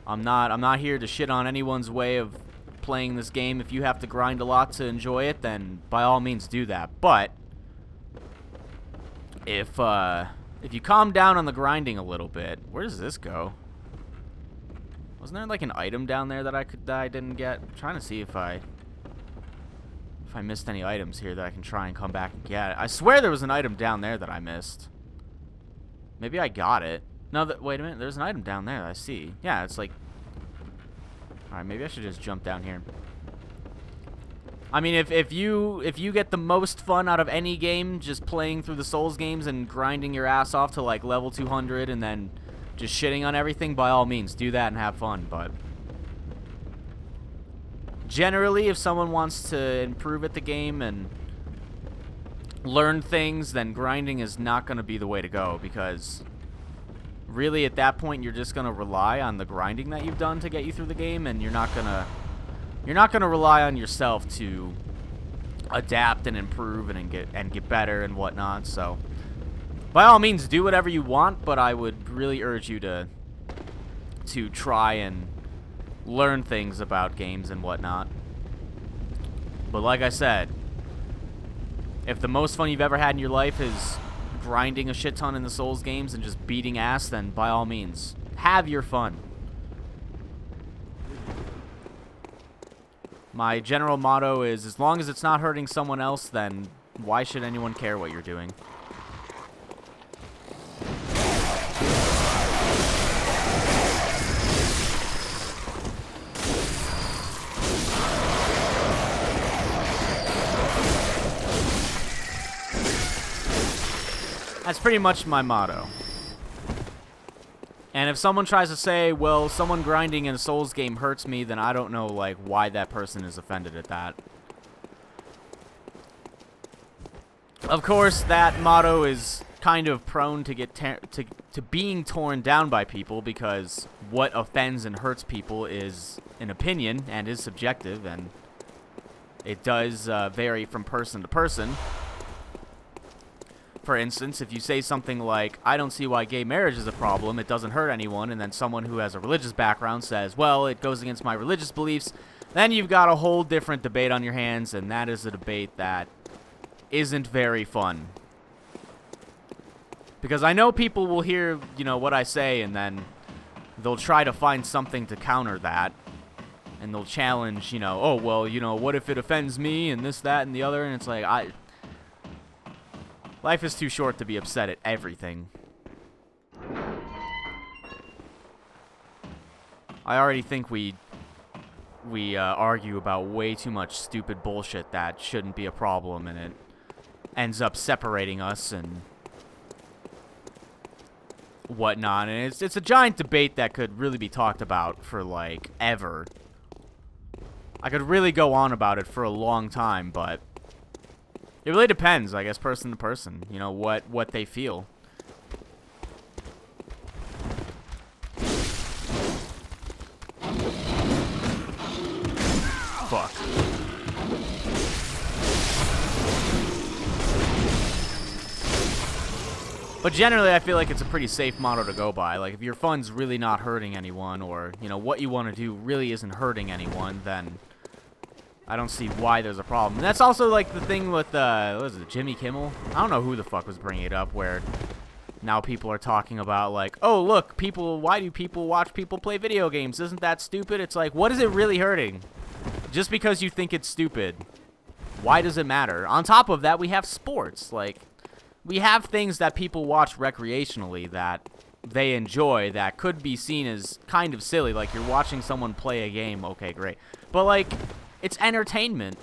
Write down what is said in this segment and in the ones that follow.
I'm not here to shit on anyone's way of playing this game. If you have to grind a lot to enjoy it, then by all means do that. But if you calm down on the grinding a little bit, where does this go? Wasn't there like an item down there that I didn't get? I'm trying to see if I missed any items here that I can try and come back and get. I swear there was an item down there that I missed. Maybe I got it. No, wait a minute. There's an item down there that I see. Yeah, it's like... Alright, maybe I should just jump down here. I mean, if you get the most fun out of any game just playing through the Souls games and grinding your ass off to like level 200 and then just shitting on everything, by all means, do that and have fun. But generally, if someone wants to improve at the game and learn things, then grinding is not going to be the way to go, because really at that point you're just going to rely on the grinding that you've done to get you through the game, and you're not going to rely on yourself to adapt and improve and get better and whatnot. So by all means do whatever you want, but I would really urge you to try and learn things about games and whatnot. But like I said, if the most fun you've ever had in your life is grinding a shit ton in the Souls games and just beating ass, then by all means, have your fun. My general motto is, as long as it's not hurting someone else, then why should anyone care what you're doing? That's pretty much my motto. And if someone tries to say, well, someone grinding in a Souls game hurts me, then I don't know, like, why that person is offended at that. Of course, that motto is kind of prone to get to being torn down by people, because what offends and hurts people is an opinion and is subjective, and it does vary from person to person. For instance, if you say something like, I don't see why gay marriage is a problem, it doesn't hurt anyone, and then someone who has a religious background says, well, it goes against my religious beliefs, then you've got a whole different debate on your hands, and that is a debate that isn't very fun. Because I know people will hear, you know, what I say, and then they'll try to find something to counter that, and they'll challenge, you know, oh, well, you know, what if it offends me, and this, that, and the other, and it's like, life is too short to be upset at everything. I already think we argue about way too much stupid bullshit that shouldn't be a problem, and it ends up separating us and whatnot. And it's a giant debate that could really be talked about for, like, ever. I could really go on about it for a long time, but it really depends, I guess, person to person, you know, what they feel. Fuck. But generally, I feel like it's a pretty safe motto to go by. Like, if your fun's really not hurting anyone, or, you know, what you want to do really isn't hurting anyone, then I don't see why there's a problem. And that's also, like, the thing with, what is it, Jimmy Kimmel? I don't know who the fuck was bringing it up, where now people are talking about, like, oh, look, why do people watch people play video games? Isn't that stupid? It's like, what is it really hurting? Just because you think it's stupid, why does it matter? On top of that, we have sports. Like, we have things that people watch recreationally that they enjoy that could be seen as kind of silly. Like, you're watching someone play a game, okay, great. But, like, it's entertainment.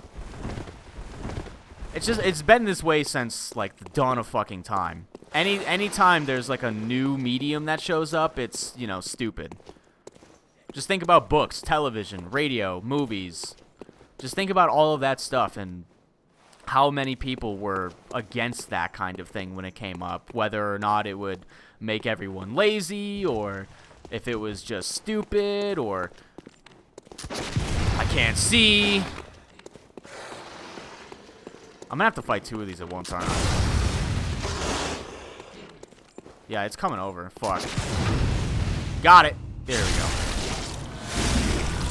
It's been this way since, like, the dawn of fucking time. Anytime there's, like, a new medium that shows up, it's, you know, stupid. Just think about books, television, radio, movies. Just think about all of that stuff and how many people were against that kind of thing when it came up, whether or not it would make everyone lazy, or if it was just stupid, or I can't see. I'm gonna have to fight two of these at once, aren't I? Yeah, it's coming over. Fuck. Got it. There we go.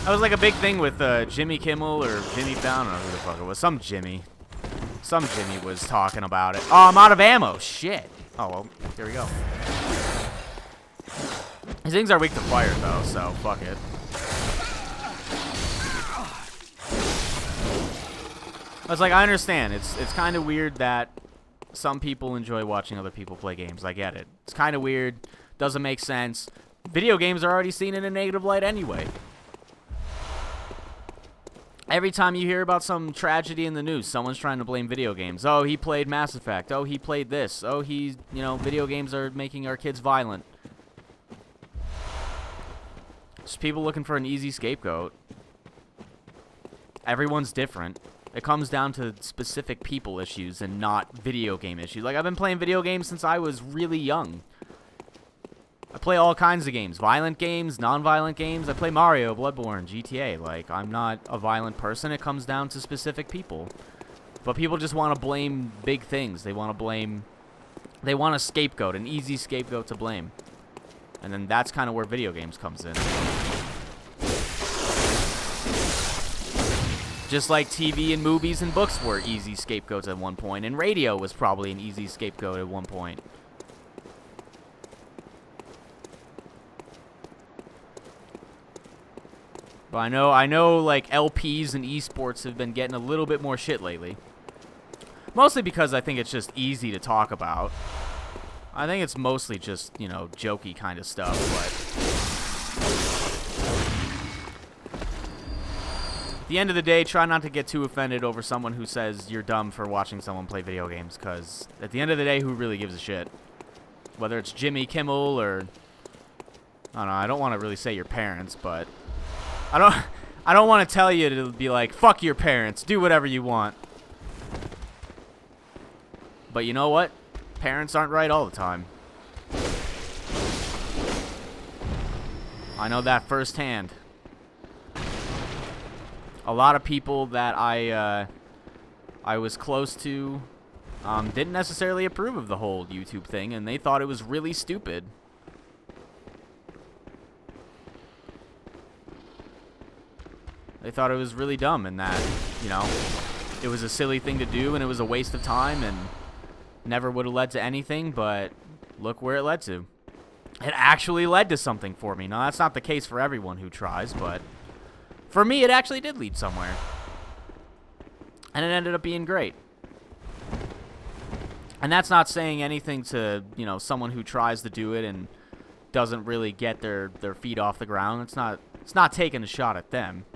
That was like a big thing with Jimmy Kimmel or Jimmy Fallon, I don't know who the fuck it was. Some Jimmy was talking about it. Oh, I'm out of ammo. Shit. Oh, well, here we go. These things are weak to fire, though, so fuck it. I was like, I understand. It's kind of weird that some people enjoy watching other people play games. I get it. It's kind of weird. Doesn't make sense. Video games are already seen in a negative light anyway. Every time you hear about some tragedy in the news, someone's trying to blame video games. Oh, he played Mass Effect. Oh, he played this. Oh, video games are making our kids violent. Just people looking for an easy scapegoat. Everyone's different. It comes down to specific people issues and not video game issues. Like, I've been playing video games since I was really young. I play all kinds of games. Violent games, non-violent games. I play Mario, Bloodborne, GTA. Like, I'm not a violent person. It comes down to specific people. But people just want to blame big things. They want a scapegoat, an easy scapegoat to blame. And then that's kind of where video games comes in. Just like TV and movies and books were easy scapegoats at one point. And radio was probably an easy scapegoat at one point. But I know like LPs and esports have been getting a little bit more shit lately. Mostly because I think it's just easy to talk about. I think it's mostly just, jokey kind of stuff, but at the end of the day, try not to get too offended over someone who says you're dumb for watching someone play video games, because at the end of the day, who really gives a shit? Whether it's Jimmy Kimmel or, I don't know, I don't want to really say your parents, but I don't want to tell you to be like, fuck your parents, do whatever you want. But you know what? Parents aren't right all the time. I know that firsthand. A lot of people that I was close to didn't necessarily approve of the whole YouTube thing, and they thought it was really stupid. They thought it was really dumb and that, it was a silly thing to do and it was a waste of time and never would have led to anything, but look where it led to. It actually led to something for me. Now, that's not the case for everyone who tries, but for me, it actually did lead somewhere. And it ended up being great. And that's not saying anything to, someone who tries to do it and doesn't really get their feet off the ground. It's not taking a shot at them.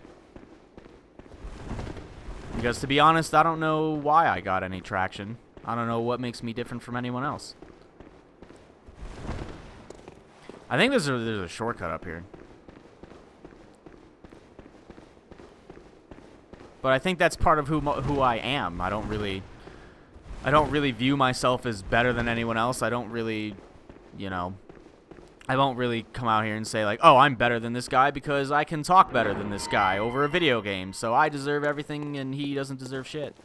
Because to be honest, I don't know why I got any traction. I don't know what makes me different from anyone else. I think there's a shortcut up here. But I think that's part of who I am. I don't really view myself as better than anyone else. I don't really, I won't really come out here and say like, oh, I'm better than this guy because I can talk better than this guy over a video game, so I deserve everything and he doesn't deserve shit.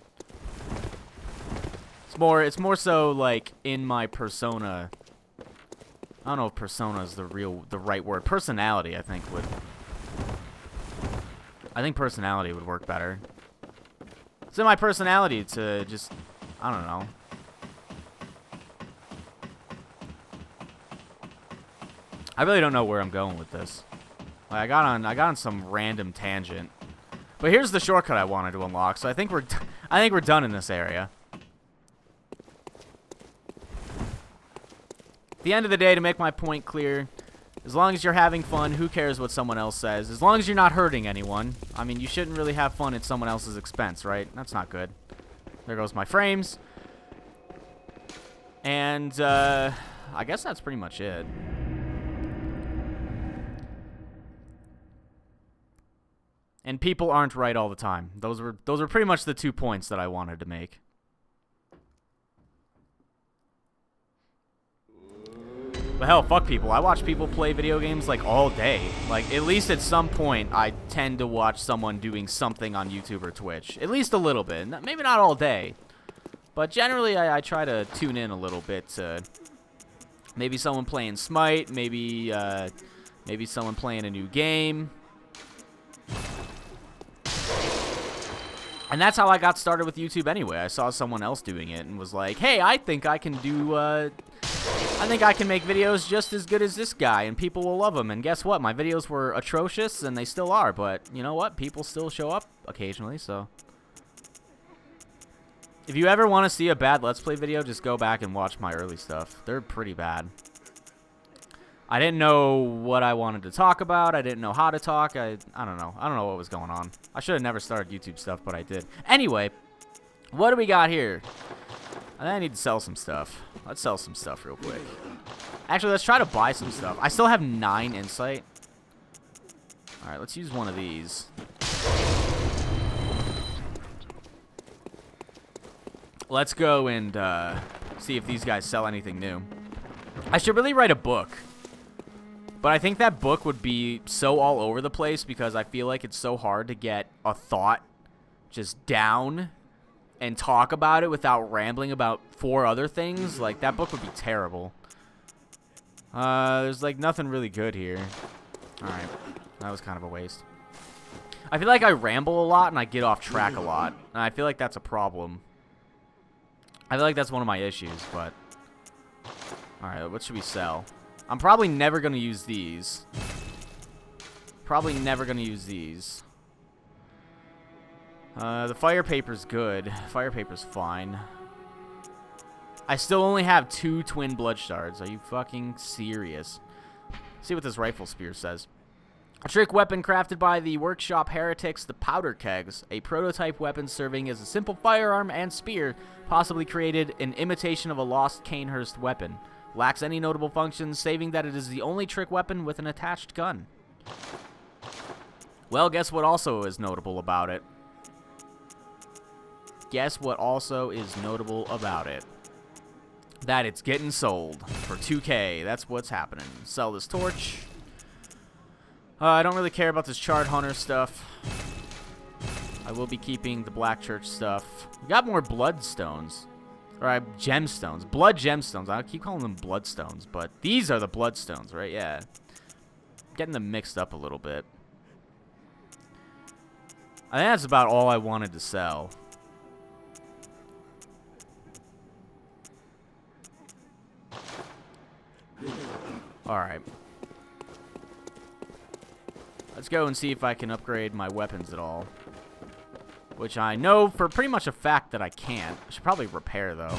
It's more so like in my persona. I don't know if persona is the right word. Personality, I think personality would work better. It's in my personality to just, I don't know. I really don't know where I'm going with this. Like, I got on some random tangent. But here's the shortcut I wanted to unlock. So I think we're done in this area. At the end of the day, to make my point clear, as long as you're having fun, who cares what someone else says? As long as you're not hurting anyone. I mean, you shouldn't really have fun at someone else's expense, right? That's not good. There goes my frames. And I guess that's pretty much it. And people aren't right all the time. Those were pretty much the 2 points that I wanted to make. But hell, fuck people. I watch people play video games like all day. Like, at least at some point, I tend to watch someone doing something on YouTube or Twitch. At least a little bit. Maybe not all day. But generally, I try to tune in a little bit to maybe someone playing Smite, maybe someone playing a new game. And that's how I got started with YouTube anyway. I saw someone else doing it and was like, hey, I think I can do, I think I can make videos just as good as this guy and people will love them. And guess what? My videos were atrocious and they still are. But you know what? People still show up occasionally, so. If you ever want to see a bad Let's Play video, just go back and watch my early stuff. They're pretty bad. I didn't know what I wanted to talk about. I didn't know how to talk. I don't know. I don't know what was going on. I should have never started YouTube stuff, but I did. Anyway, what do we got here? I need to sell some stuff. Let's sell some stuff real quick. Actually, let's try to buy some stuff. I still have 9 insight. All right, let's use one of these. Let's go and see if these guys sell anything new. I should really write a book. But I think that book would be so all over the place because I feel like it's so hard to get a thought just down and talk about it without rambling about 4 other things. Like, that book would be terrible. There's, like, nothing really good here. Alright. That was kind of a waste. I feel like I ramble a lot and I get off track a lot. And I feel like that's a problem. I feel like that's one of my issues, but... Alright, what should we sell? I'm probably never going to use these. Probably never going to use these. The fire paper's good. Fire paper's fine. I still only have 2 twin blood shards. Are you fucking serious? See what this rifle spear says. A trick weapon crafted by the workshop heretics, the powder kegs. A prototype weapon serving as a simple firearm and spear, possibly created in imitation of a lost Canehurst weapon. Lacks any notable functions, saving that it is the only trick weapon with an attached gun. Well, guess what also is notable about it? Guess what also is notable about it? That it's getting sold for 2K. That's what's happening. Sell this torch. I don't really care about this Charred Hunter stuff. I will be keeping the Black Church stuff. We got more bloodstones. Or gemstones. Blood gemstones. I keep calling them bloodstones, but these are the bloodstones, right? Yeah. Getting them mixed up a little bit. I think that's about all I wanted to sell. Alright. Let's go and see if I can upgrade my weapons at all. Which I know for pretty much a fact that I can't. I should probably repair, though.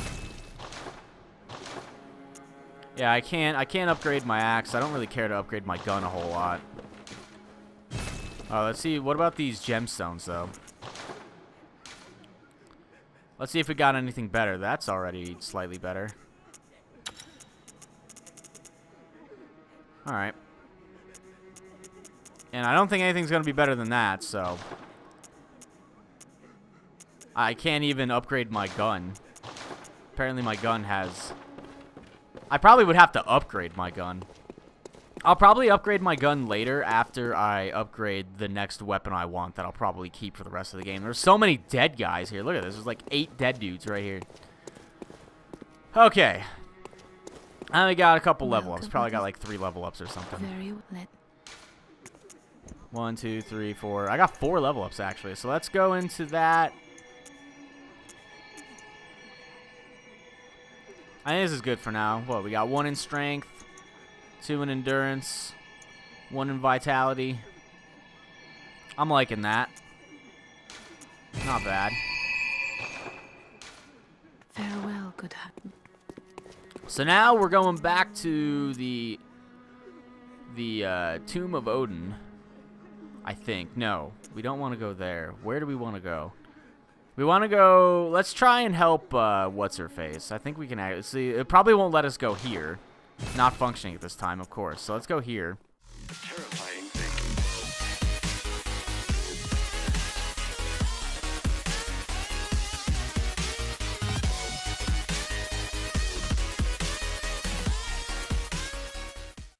Yeah, I can't upgrade my axe. I don't really care to upgrade my gun a whole lot. Let's see. What about these gemstones, though? Let's see if we got anything better. That's already slightly better. Alright. And I don't think anything's going to be better than that, so... I can't even upgrade my gun. Apparently my gun has... I probably would have to upgrade my gun. I'll probably upgrade my gun later after I upgrade the next weapon I want that I'll probably keep for the rest of the game. There's so many dead guys here. Look at this. There's like 8 dead dudes right here. Okay. I only got a couple level ups. Probably got like 3 level ups or something. 1, 2, 3, 4. I got 4 level ups actually. So let's go into that. I think this is good for now. What, we got 1 in strength, 2 in endurance, 1 in vitality. I'm liking that. Not bad. Farewell, good Hutton. So now we're going back to the Tomb of Odin. I think. No, we don't want to go there. Where do we want to go? We want to go... Let's try and help What's-Her-Face. I think we can actually... See, it probably won't let us go here. Not functioning at this time, of course. So let's go here.